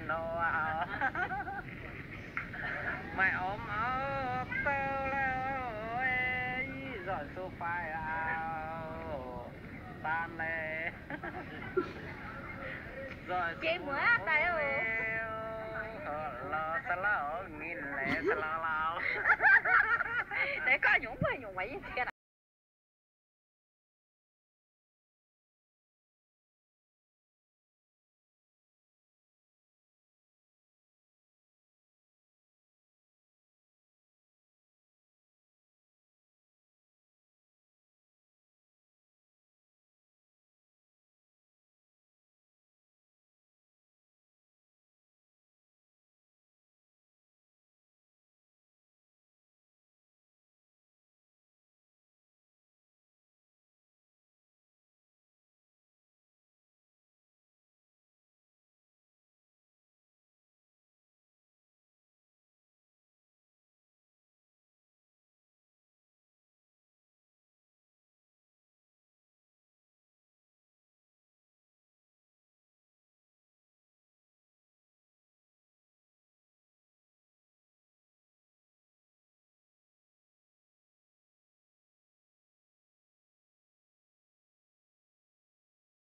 nô mày ôm áo tao leo rồi su phai tan này rồi chị mới tay rồi lo ta lo nghìn lẻ ta lo lo để coi nhũng mấy cái